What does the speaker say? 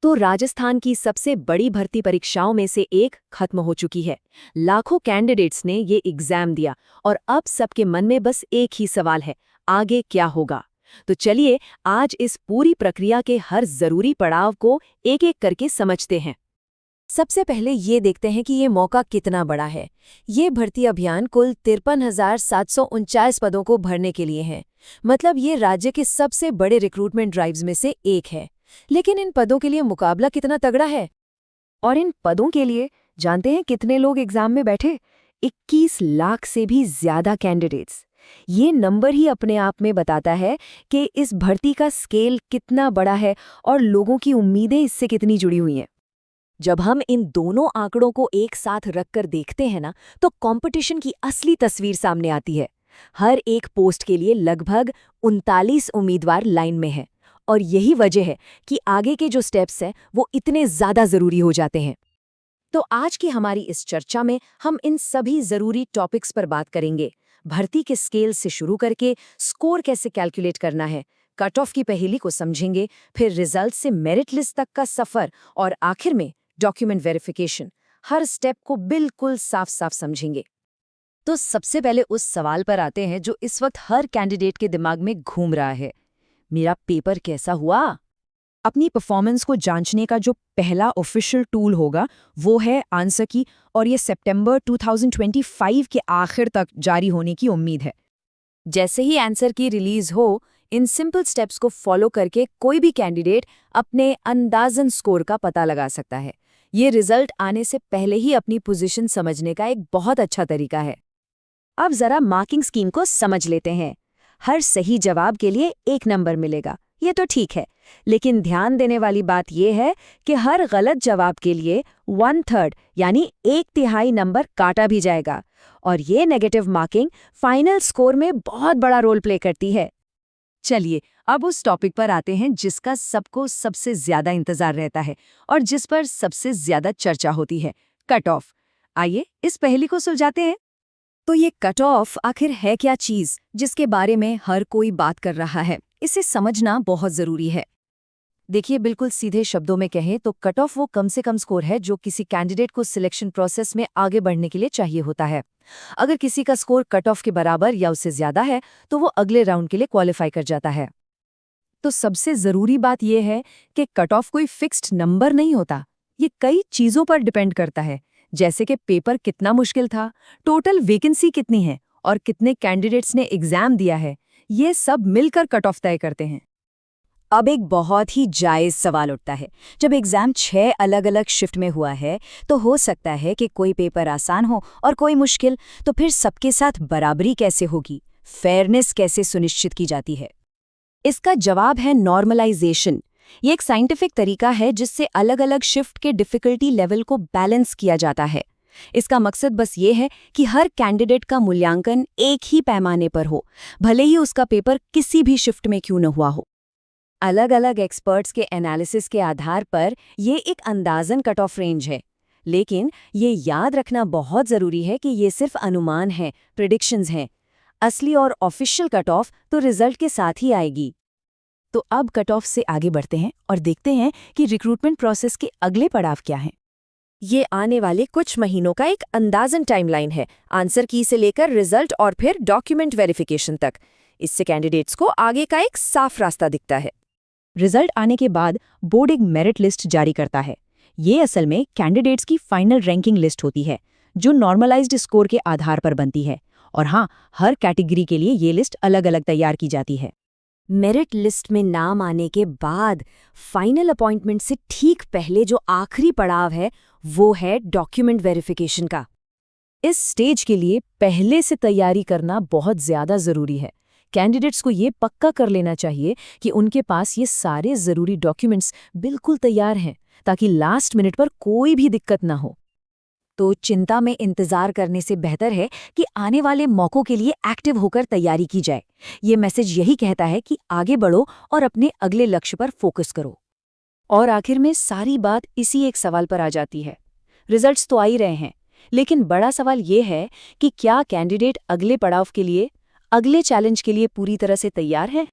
तो राजस्थान की सबसे बड़ी भर्ती परीक्षाओं में से एक खत्म हो चुकी है। लाखों कैंडिडेट्स ने ये एग्जाम दिया और अब सबके मन में बस एक ही सवाल है, आगे क्या होगा। तो चलिए आज इस पूरी प्रक्रिया के हर जरूरी पड़ाव को एक एक करके समझते हैं। सबसे पहले ये देखते हैं कि ये मौका कितना बड़ा है। ये भर्ती अभियान कुल 53,749 पदों को भरने के लिए है। मतलब ये राज्य के सबसे बड़े रिक्रूटमेंट ड्राइव्स में से एक है। लेकिन इन पदों के लिए मुकाबला कितना तगड़ा है, और इन पदों के लिए जानते हैं कितने लोग एग्जाम में बैठे? 21 लाख से भी ज्यादा कैंडिडेट्स। ये नंबर ही अपने आप में बताता है कि इस भर्ती का स्केल कितना बड़ा है और लोगों की उम्मीदें इससे कितनी जुड़ी हुई हैं। जब हम इन दोनों आंकड़ों को एक साथ रखकर देखते हैं ना, तो कंपटीशन की असली तस्वीर सामने आती है। हर एक पोस्ट के लिए लगभग 39 उम्मीदवार लाइन में हैं, और यही वजह है कि आगे के जो स्टेप्स हैं वो इतने ज़्यादा ज़रूरी हो जाते हैं। तो आज की हमारी इस चर्चा में हम इन सभी ज़रूरी टॉपिक्स पर बात करेंगे। भर्ती के स्केल से शुरू करके स्कोर कैसे कैलकुलेट करना है, कट ऑफ की पहेली को समझेंगे, फिर रिजल्ट से मेरिट लिस्ट तक का सफ़र, और आखिर में डॉक्यूमेंट वेरिफिकेशन। हर स्टेप को बिल्कुल साफ साफ समझेंगे। तो सबसे पहले उस सवाल पर आते हैं जो इस वक्त हर कैंडिडेट के दिमाग में घूम रहा है, मेरा पेपर कैसा हुआ? अपनी परफॉर्मेंस को जांचने का जो पहला ऑफिशियल टूल होगा वो है आंसर की, और ये सितंबर 2025 के आखिर तक जारी होने की उम्मीद है। जैसे ही आंसर की रिलीज हो, इन सिंपल स्टेप्स को फॉलो करके कोई भी कैंडिडेट अपने अंदाजन स्कोर का पता लगा सकता है। ये रिजल्ट आने से पहले ही अपनी पोजीशन समझने का एक बहुत अच्छा तरीका है। अब जरा मार्किंग स्कीम को समझ लेते हैं। हर सही जवाब के लिए 1 नंबर मिलेगा, ये तो ठीक है, लेकिन ध्यान देने वाली बात यह है कि हर गलत जवाब के लिए 1/3 यानी 1/3 नंबर काटा भी जाएगा, और ये नेगेटिव मार्किंग फाइनल स्कोर में बहुत बड़ा रोल प्ले करती है। चलिए अब उस टॉपिक पर आते हैं जिसका सबको सबसे ज्यादा इंतजार रहता है और जिस पर सबसे ज्यादा चर्चा होती है, कट ऑफ। आइए इस पहेली को सुलझाते हैं। तो ये कट ऑफ आखिर है क्या चीज जिसके बारे में हर कोई बात कर रहा है? इसे समझना बहुत जरूरी है। देखिए, बिल्कुल सीधे शब्दों में कहें तो कट ऑफ वो कम से कम स्कोर है जो किसी कैंडिडेट को सिलेक्शन प्रोसेस में आगे बढ़ने के लिए चाहिए होता है। अगर किसी का स्कोर कट ऑफ के बराबर या उससे ज्यादा है तो वो अगले राउंड के लिए क्वालिफाई कर जाता है। तो सबसे जरूरी बात यह है कि कट ऑफ कोई फिक्स्ड नंबर नहीं होता। ये कई चीजों पर डिपेंड करता है, जैसे कि पेपर कितना मुश्किल था, टोटल वैकेंसी कितनी है और कितने कैंडिडेट्स ने एग्जाम दिया है। ये सब मिलकर कट ऑफ तय करते हैं। अब एक बहुत ही जायज़ सवाल उठता है, जब एग्जाम 6 अलग अलग शिफ्ट में हुआ है तो हो सकता है कि कोई पेपर आसान हो और कोई मुश्किल, तो फिर सबके साथ बराबरी कैसे होगी, फेयरनेस कैसे सुनिश्चित की जाती है? इसका जवाब है नॉर्मलाइजेशन। ये एक साइंटिफिक तरीका है जिससे अलग अलग शिफ्ट के डिफिकल्टी लेवल को बैलेंस किया जाता है। इसका मकसद बस ये है कि हर कैंडिडेट का मूल्यांकन एक ही पैमाने पर हो, भले ही उसका पेपर किसी भी शिफ्ट में क्यों न हुआ हो। अलग अलग एक्सपर्ट्स के एनालिसिस के आधार पर ये एक अंदाजन कट ऑफ रेंज है, लेकिन ये याद रखना बहुत ज़रूरी है कि ये सिर्फ अनुमान हैं, प्रिडिक्शंस हैं। असली और ऑफिशियल कट ऑफ तो रिजल्ट के साथ ही आएगी। तो अब कट ऑफ से आगे बढ़ते हैं और देखते हैं कि रिक्रूटमेंट प्रोसेस के अगले पड़ाव क्या हैं। ये आने वाले कुछ महीनों का एक अंदाजन टाइमलाइन है, आंसर की से लेकर रिजल्ट और फिर डॉक्यूमेंट वेरिफिकेशन तक। इससे कैंडिडेट्स को आगे का एक साफ रास्ता दिखता है। रिजल्ट आने के बाद बोर्ड एक मेरिट लिस्ट जारी करता है। ये असल में कैंडिडेट्स की फाइनल रैंकिंग लिस्ट होती है, जो नॉर्मलाइज्ड स्कोर के आधार पर बनती है। और हाँ, हर कैटेगरी के लिए ये लिस्ट अलग अलग तैयार की जाती है। मेरिट लिस्ट में नाम आने के बाद फाइनल अपॉइंटमेंट से ठीक पहले जो आखिरी पड़ाव है वो है डॉक्यूमेंट वेरिफिकेशन का। इस स्टेज के लिए पहले से तैयारी करना बहुत ज़्यादा ज़रूरी है। कैंडिडेट्स को ये पक्का कर लेना चाहिए कि उनके पास ये सारे ज़रूरी डॉक्यूमेंट्स बिल्कुल तैयार हैं, ताकि लास्ट मिनट पर कोई भी दिक्कत ना हो। तो चिंता में इंतज़ार करने से बेहतर है कि आने वाले मौक़ों के लिए एक्टिव होकर तैयारी की जाए। ये मैसेज यही कहता है कि आगे बढ़ो और अपने अगले लक्ष्य पर फोकस करो। और आखिर में सारी बात इसी एक सवाल पर आ जाती है। रिजल्ट्स तो आ ही रहे हैं, लेकिन बड़ा सवाल ये है कि क्या कैंडिडेट अगले पड़ाव के लिए, अगले चैलेंज के लिए पूरी तरह से तैयार है?